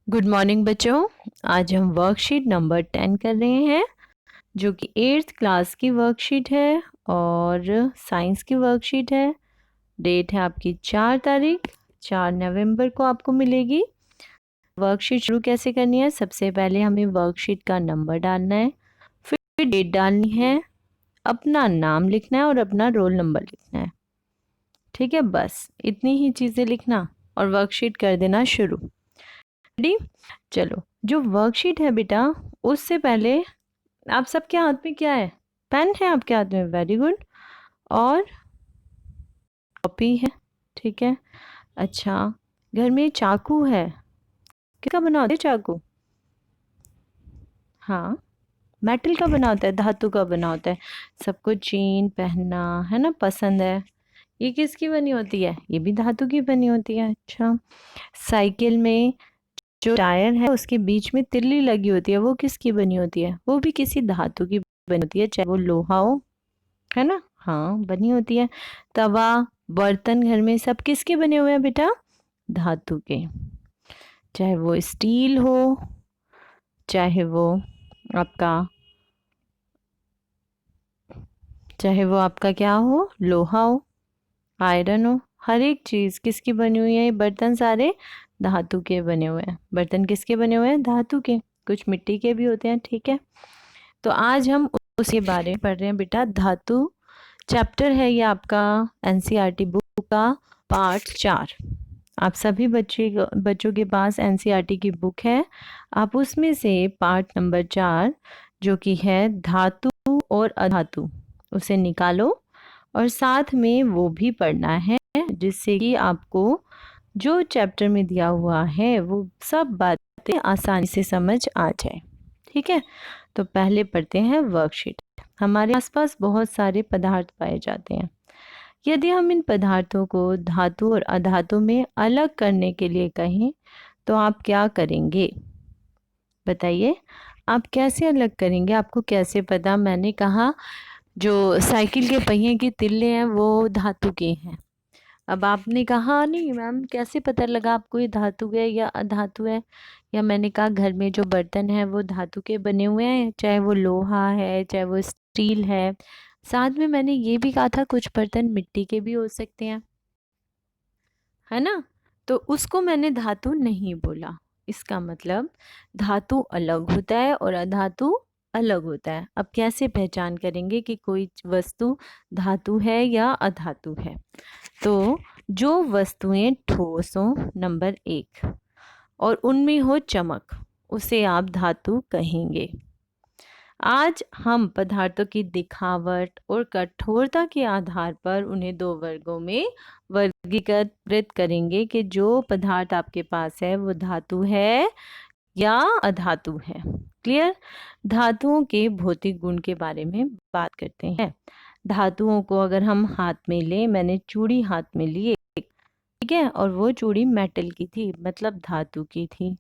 Good morning बच्चों। आज हम वर्कशीट नंबर 10 कर रहे हैं जो कि 8th क्लास की वर्कशीट है और साइंस की वर्कशीट है। डेट है आपकी 4 तारीख, 4 नवंबर को आपको मिलेगी। वर्कशीट शुरू कैसे करनी है? सबसे पहले हमें वर्कशीट का नंबर डालना है, फिर डेट डालनी है, अपना नाम लिखना है और अपना रोल नंबर लिखना है। ठीक है, बस इतनी ही चीज़ें लिखना और वर्कशीट कर देना शुरू। रेडी? चलो, जो वर्कशीट है बेटा, उससे पहले आप सबके हाथ में क्या है? पेन है आपके हाथ में, वेरी गुड। और कॉपी है, ठीक है। अच्छा, घर में चाकू है, किसका बना होता है चाकू? हाँ, मेटल का बना होता है, धातु का बना होता है। सबको चेन पहनना है ना पसंद है। ये किसकी बनी होती है? ये भी धातु की बनी होती है। अच्छा, साइकिल में जो टायर है उसके बीच में तिल्ली लगी होती है, वो किसकी बनी होती है? वो भी किसी धातु की बनी होती है, चाहे वो लोहा हो, है ना। हाँ, बनी होती है। तवा, बर्तन घर में सब किसके बने हुए हैं बेटा? धातु के। चाहे वो स्टील हो, चाहे वो आपका चाहे वो आपका क्या हो, लोहा हो, आयरन हो, हर एक चीज किसकी बनी हुई है? ये बर्तन सारे धातु के बने हुए हैं। बर्तन किसके बने हुए हैं? धातु के। कुछ मिट्टी के भी होते हैं, ठीक है। तो आज हम उसके बारे में पढ़ रहे हैं बेटा। धातु चैप्टर है ये आपका एनसीईआरटी बुक का पार्ट 4। आप सभी बच्चों के पास एनसीईआरटी की बुक है। आप उसमें से पार्ट नंबर 4 जो कि है धातु और अधातु, उसे निकालो और साथ में वो भी पढ़ना है, जिससे कि आपको जो चैप्टर में दिया हुआ है वो सब बातें आसानी से समझ आ जाए। ठीक है, तो पहले पढ़ते हैं वर्कशीट। हमारे आसपास बहुत सारे पदार्थ पाए जाते हैं। यदि हम इन पदार्थों को धातु और अधातु में अलग करने के लिए कहें तो आप क्या करेंगे? बताइए, आप कैसे अलग करेंगे? आपको कैसे पता? मैंने कहा जो साइकिल के पहिए की तिल्ले हैं वो धातु के हैं। अब आपने कहा नहीं मैम कैसे पता लगा आपको ये धातु है या अधातु है? या मैंने कहा घर में जो बर्तन है वो धातु के बने हुए हैं, चाहे वो लोहा है चाहे वो स्टील है। साथ में मैंने ये भी कहा था कुछ बर्तन मिट्टी के भी हो सकते हैं, है ना। तो उसको मैंने धातु नहीं बोला। इसका मतलब धातु अलग होता है और अधातु अलग होता है। अब कैसे पहचान करेंगे कि कोई वस्तु धातु है या अधातु है? तो जो वस्तुएं ठोस हो, नंबर 1, और उनमें हो चमक, उसे आप धातु कहेंगे। आज हम पदार्थों की दिखावट और कठोरता के आधार पर उन्हें दो वर्गों में वर्गीकृत करेंगे कि जो पदार्थ आपके पास है वो धातु है या अधातु है। क्लियर? धातुओं के भौतिक गुण के बारे में बात करते हैं। धातुओं को अगर हम हाथ में लें, मैंने चूड़ी हाथ में ली, ठीक है, और वो चूड़ी मेटल की थी, मतलब धातु की थी।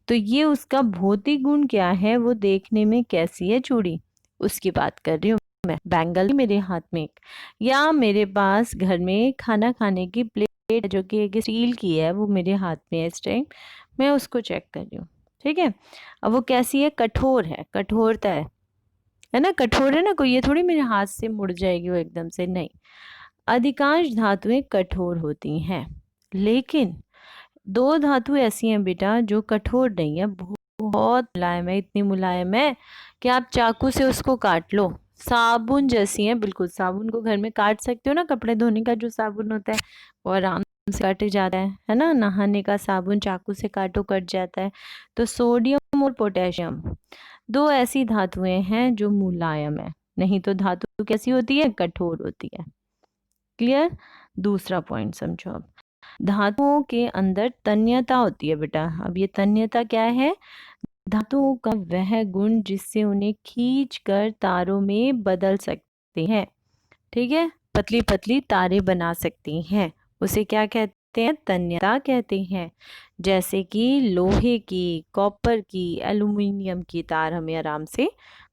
तो ये उसका भौतिक गुण क्या है? वो देखने में कैसी है चूड़ी, उसकी बात कर रही हूँ मैं। बैंगल मेरे हाथ में एक, या मेरे पास घर में खाना खाने की प्लेट जो कि एक स्टील की है, वो मेरे हाथ में है इस टाइम, मैं उसको चेक कर रही हूँ। ठीक है, अब वो कैसी है? कठोर है, कठोरता है ना, कठोर है ना। कोई ये थोड़ी मेरे हाथ से मुड़ जाएगी वो एकदम से, नहीं। अधिकांश धातुएं कठोर होती हैं, लेकिन दो धातु ऐसी हैं बेटा जो कठोर नहीं है, बहुत मुलायम है, इतनी मुलायम है कि आप चाकू से उसको काट लो, साबुन जैसी है बिल्कुल। साबुन को घर में काट सकते हो ना, कपड़े धोने का जो साबुन होता है वो आराम से काटे जाता है ना। नहाने का साबुन चाकू से काटो कट जाता है। तो सोडियम और पोटेशियम दो ऐसी धातुएं हैं जो मुलायम है, नहीं तो धातु कैसी होती है? कठोर होती है। क्लियर? दूसरा पॉइंट समझो अब। धातुओं के अंदर तन्यता होती है बेटा। अब ये तन्यता क्या है? धातुओं का वह गुण जिससे उन्हें खींच कर तारों में बदल सकते हैं। ठीक है, पतली पतली तारें बना सकती हैं, उसे क्या कहते हैं? तन्यता कहते हैं। जैसे कि लोहे की, कॉपर की, एल्युमिनियम की तार हमें आराम से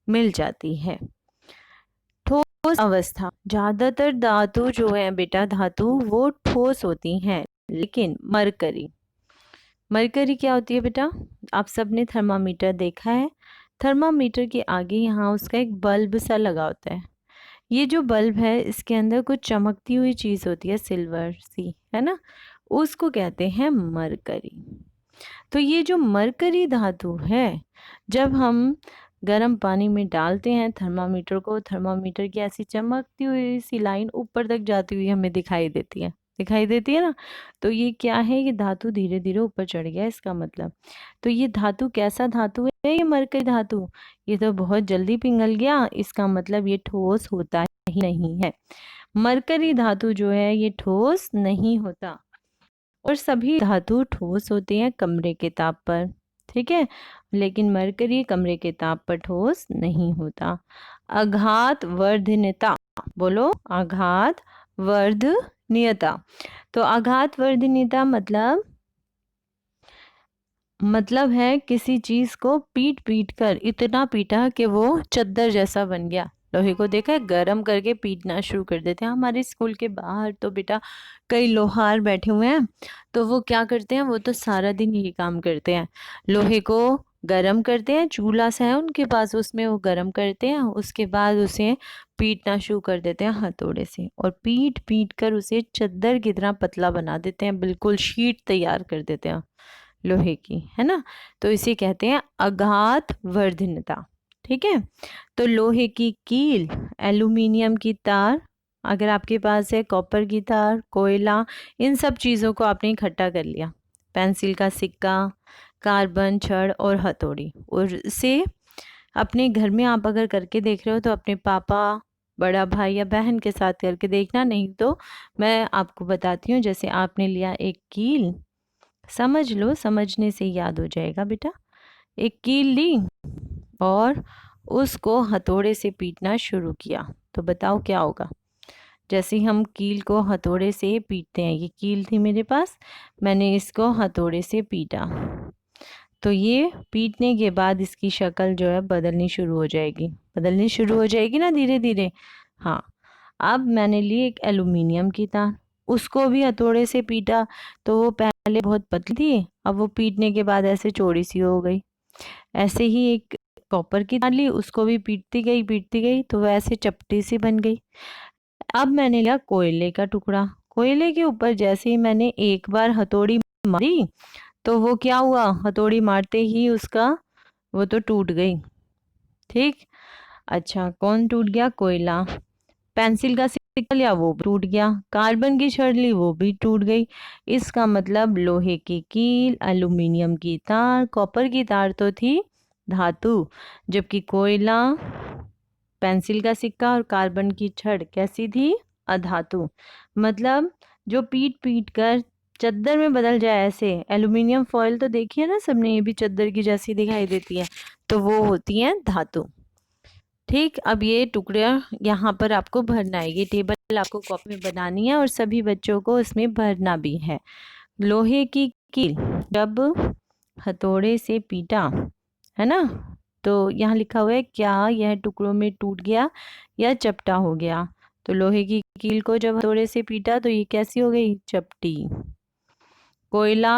मिल जाती है। ठोस अवस्था, ज्यादातर धातु जो है बेटा, धातु वो ठोस होती हैं, लेकिन मरकरी, मरकरी क्या होती है बेटा? आप सबने थर्मामीटर देखा है। थर्मामीटर के आगे यहाँ उसका एक बल्ब सा लगा होता है। ये जो बल्ब है इसके अंदर कुछ चमकती हुई चीज़ होती है, सिल्वर सी, है ना, उसको कहते हैं मरकरी। तो ये जो मरकरी धातु है, जब हम गर्म पानी में डालते हैं थर्मामीटर को, थर्मामीटर की ऐसी चमकती हुई सी लाइन ऊपर तक जाती हुई हमें दिखाई देती है ना। तो ये क्या है, ये धातु धीरे धीरे ऊपर चढ़ गया इसका मतलब। तो ये धातु कैसा धातु है, ये मरकरी धातु, ये तो बहुत जल्दी पिघल गया, इसका मतलब ये ठोस होता ही नहीं है। मरकरी धातु जो है ये ठोस नहीं होता, और सभी धातु ठोस होते हैं कमरे के ताप पर, ठीक है, लेकिन मरकरी कमरे के ताप पर ठोस नहीं होता। आघात वर्धनीयता, बोलो, आघात वर्धनीयता। तो आघात वर्धनीयता मतलब है किसी चीज को पीट पीट कर इतना पीटा कि वो चद्दर जैसा बन गया। लोहे को देखा है, गरम करके पीटना शुरू कर देते हैं। हमारे स्कूल के बाहर तो बेटा कई लोहार बैठे हुए हैं, तो वो क्या करते हैं, वो तो सारा दिन यही काम करते हैं। लोहे को गरम करते हैं, चूल्हा सा है उनके पास, उसमें वो गरम करते हैं, उसके बाद उसे पीटना शुरू कर देते हैं हथौड़े से, और पीट पीट कर उसे चद्दर की तरह पतला बना देते हैं, बिल्कुल शीट तैयार कर देते हैं लोहे की, है ना। तो इसे कहते हैं आघात वर्धनता, ठीक है। तो लोहे की कील, एल्यूमिनियम की तार, अगर आपके पास है कॉपर की तार, कोयला, इन सब चीज़ों को आपने इकट्ठा कर लिया, पेंसिल का सिक्का, कार्बन, छड़ और हथौड़ी, और इसे अपने घर में आप अगर करके देख रहे हो तो अपने पापा, बड़ा भाई या बहन के साथ करके देखना, नहीं तो मैं आपको बताती हूँ। जैसे आपने लिया एक कील, समझ लो, समझने से याद हो जाएगा बेटा। एक कील ली और उसको हथौड़े से पीटना शुरू किया, तो बताओ क्या होगा। जैसे हम कील को हथौड़े से पीटते हैं, ये कील थी मेरे पास, मैंने इसको हथौड़े से पीटा, तो ये पीटने के बाद इसकी शक्ल जो है बदलनी शुरू हो जाएगी, बदलनी शुरू हो जाएगी ना धीरे धीरे। हाँ, अब मैंने ली एक एल्यूमिनियम की तार, उसको भी हथौड़े से पीटा, तो वो पहले बहुत पतली थी, अब वो पीटने के बाद ऐसे चौड़ी सी हो गई। ऐसे ही एक कॉपर की तार ली, उसको भी पीटती गई तो वो ऐसे चपटी सी बन गई। अब मैंने लिया कोयले का टुकड़ा, कोयले के ऊपर जैसे ही मैंने एक बार हथौड़ी मारी, तो वो क्या हुआ, हथौड़ी मारते ही उसका वो तो टूट गई, ठीक। अच्छा, कौन टूट गया, कोयला। पेंसिल का सिक्का लिया, वो टूट गया। कार्बन की छड़ ली, वो भी टूट गई। इसका मतलब लोहे की कील, एल्यूमिनियम की तार, कॉपर की तार तो थी धातु, जबकि कोयला, पेंसिल का सिक्का और कार्बन की छड़ कैसी थी, अधातु। मतलब जो पीट पीट कर चद्दर में बदल जाए, ऐसे एल्यूमिनियम फॉयल तो देखिए ना सबने, ये भी चद्दर की जैसी दिखाई देती है, तो वो होती है धातु, ठीक। अब ये टुकड़े यहाँ पर आपको भरना है, ये टेबल आपको कॉपी में बनानी है और सभी बच्चों को इसमें भरना भी है। लोहे की कील जब हथौड़े से पीटा, है ना, तो यहाँ लिखा हुआ है क्या यह टुकड़ों में टूट गया या चपटा हो गया। तो लोहे की कील को जब हथौड़े से पीटा तो ये कैसी हो गई, चपटी। कोयला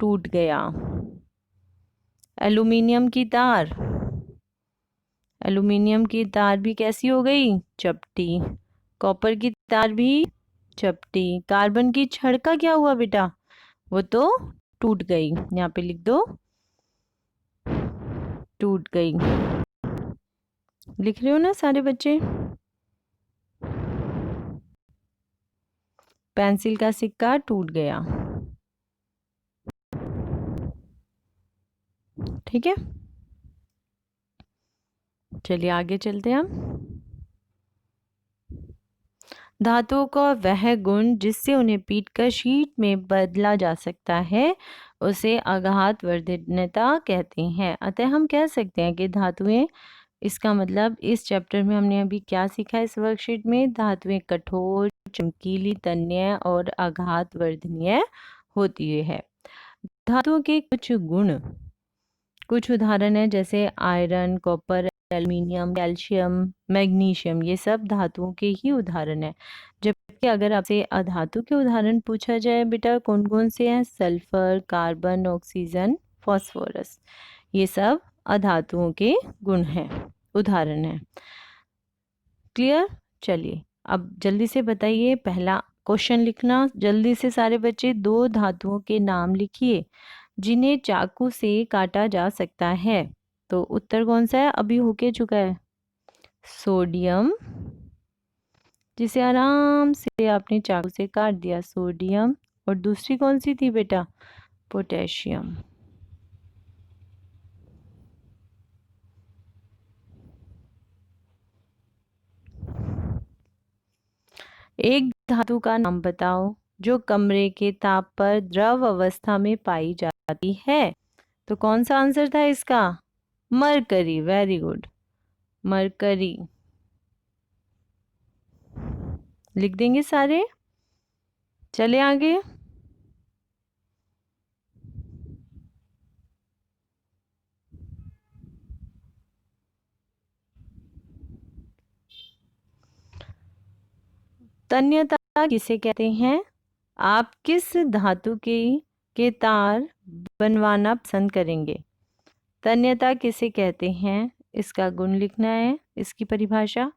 टूट गया। एल्यूमिनियम की तार, एल्यूमिनियम की तार भी कैसी हो गई, चपटी। कॉपर की तार भी चपटी। कार्बन की छड़ का क्या हुआ बेटा, वो तो टूट गई, यहाँ पे लिख दो, टूट गई। लिख रहे हो ना सारे बच्चे। पेंसिल का सिक्का टूट गया, ठीक है। चलिए आगे चलते हैं हम। धातुओं का वह गुण जिससे उन्हें पीटकर शीट में बदला जा सकता है उसे आघात वर्धनता कहते हैं। अतः हम कह सकते हैं कि धातुएं, इसका मतलब इस चैप्टर में हमने अभी क्या सीखा, इस वर्कशीट में धातुएं कठोर, चमकीली, तन्य और आघात वर्धनीय होती है। धातुओं के कुछ गुण, कुछ उदाहरण है जैसे iron, copper, aluminium, calcium, magnesium, ये सब धातुओं के ही उदाहरण है। जबकि अगर आपसे अधातु के उदाहरण पूछा जाए बेटा कौन कौन से हैं, सल्फर, कार्बन, ऑक्सीजन, फॉस्फोरस। ये सब अधातुओं के गुण हैं, उदाहरण हैं। क्लियर? चलिए अब जल्दी से बताइए, पहला क्वेश्चन लिखना जल्दी से सारे बच्चे। दो धातुओं के नाम लिखिए जिन्हें चाकू से काटा जा सकता है। तो उत्तर कौन सा है? अभी होके चुका है, सोडियम, जिसे आराम से आपने चाकू से काट दिया, सोडियम। और दूसरी कौन सी थी बेटा? पोटेशियम। एक धातु का नाम बताओ जो कमरे के ताप पर द्रव अवस्था में पाई जाती है। तो कौन सा आंसर था इसका? मरकरी। Very good, mercury. लिख देंगे सारे। चले आगे। तन्यता किसे कहते हैं? आप किस धातु के तार बनवाना पसंद करेंगे? तन्यता किसे कहते हैं? इसका गुण लिखना है, इसकी परिभाषा।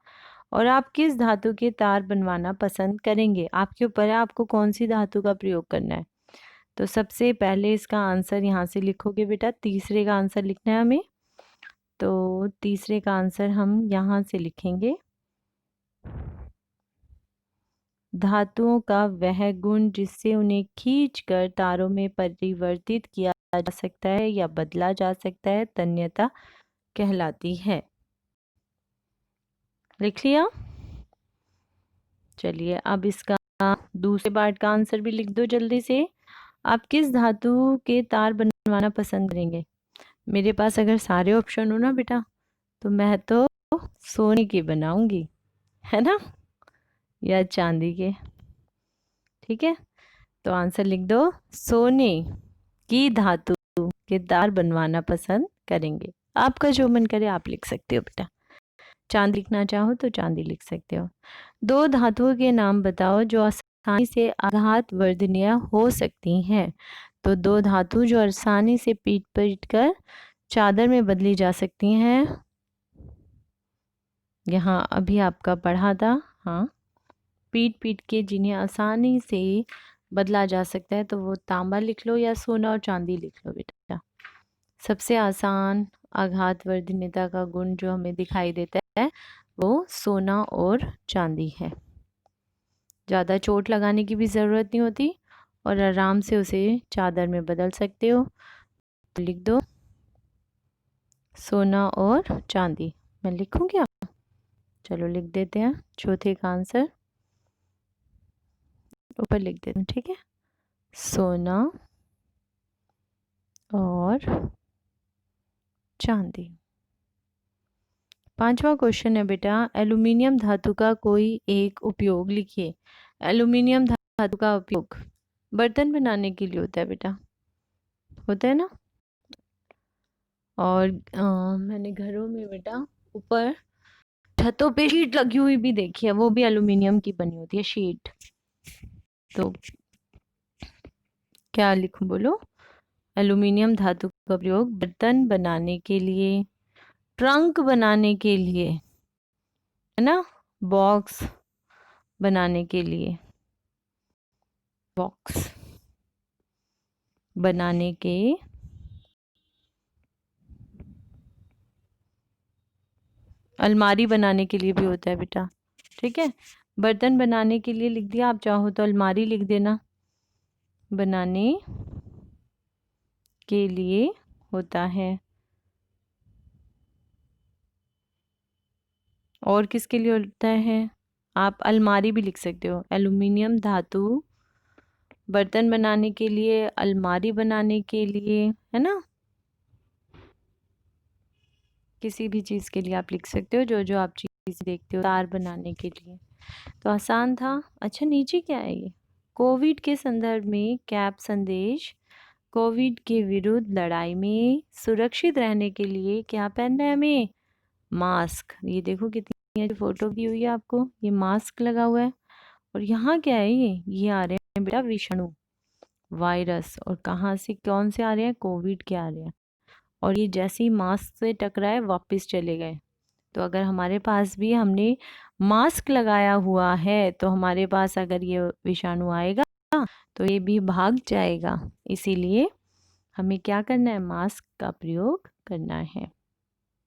और आप किस धातु के तार बनवाना पसंद करेंगे, आपके ऊपर है आपको कौन सी धातु का प्रयोग करना है। तो सबसे पहले इसका आंसर यहाँ से लिखोगे बेटा, तीसरे का आंसर लिखना है हमें। तो तीसरे का आंसर हम यहाँ से लिखेंगे, धातुओं का वह गुण जिससे उन्हें खींचकर तारों में परिवर्तित किया जा सकता है या बदला जा सकता है, तन्यता कहलाती है। लिख लिया? चलिए अब इसका दूसरे पार्ट का आंसर भी लिख दो जल्दी से। आप किस धातु के तार बनवाना पसंद करेंगे? मेरे पास अगर सारे ऑप्शन हो ना बेटा, तो मैं तो सोने की बनाऊंगी, है ना, या चांदी के। ठीक है, तो आंसर लिख दो, सोने की धातु के तार बनवाना पसंद करेंगे। आपका जो मन करे आप लिख सकते हो बेटा, चांदी लिखना चाहो तो चांदी लिख सकते हो। दो धातुओं के नाम बताओ जो आसानी से आघात वर्धनीय हो सकती हैं। तो दो धातु जो आसानी से पीट पीट कर चादर में बदली जा सकती हैं, यहाँ अभी आपका पढ़ा था। हाँ, पीट पीट के जिन्हें आसानी से बदला जा सकता है, तो वो तांबा लिख लो या सोना और चांदी लिख लो बेटा। सबसे आसान आघात वर्धनीयता का गुण जो हमें दिखाई देता है वो सोना और चांदी है। ज़्यादा चोट लगाने की भी ज़रूरत नहीं होती और आराम से उसे चादर में बदल सकते हो। लिख दो सोना और चांदी। मैं लिखूं क्या? चलो लिख देते हैं, चौथे का आंसर ऊपर लिख देते हैं। ठीक है, सोना और चांदी। पांचवा क्वेश्चन है बेटा, एल्यूमिनियम धातु का कोई एक उपयोग लिखिए। एल्यूमिनियम धातु का उपयोग बर्तन बनाने के लिए होता है बेटा, होता है ना। और मैंने घरों में बेटा ऊपर छतों पे शीट लगी हुई भी देखी है, वो भी एल्यूमिनियम की बनी होती है शीट। तो क्या लिखूं बोलो? एल्यूमिनियम धातु का प्रयोग बर्तन बनाने के लिए, ट्रंक बनाने के लिए, है ना, बॉक्स बनाने के लिए, बॉक्स बनाने के अलमारी बनाने के लिए भी होता है बेटा। ठीक है, बर्तन बनाने के लिए लिख दिया, आप चाहो तो अलमारी लिख देना। बनाने के लिए होता है। और किसके लिए होता है? आप अलमारी भी लिख सकते हो। एल्यूमिनियम धातु बर्तन बनाने के लिए, अलमारी बनाने के लिए, है ना, किसी भी चीज़ के लिए आप लिख सकते हो, जो जो आप चीज़ देखते हो। तार बनाने के लिए तो आसान था। अच्छा नीचे क्या है ये? कोविड के संदर्भ में कैब संदेश, कोविड के विरुद्ध लड़ाई में सुरक्षित रहने के लिए क्या पहनना है हमें? मास्क। ये देखो कितनी अच्छी फोटो दी हुई है आपको, ये मास्क लगा हुआ है। और यहाँ क्या है? ये आ रहे हैं बेटा विषाणु, वायरस, और कहाँ से कौन से आ रहे हैं, कोविड के आ रहे हैं। और ये जैसे ही मास्क से टकराए वापस चले गए। तो अगर हमारे पास भी हमने मास्क लगाया हुआ है तो हमारे पास अगर ये विषाणु आएगा तो ये भी भाग जाएगा। इसीलिए हमें क्या करना है, मास्क का प्रयोग करना है।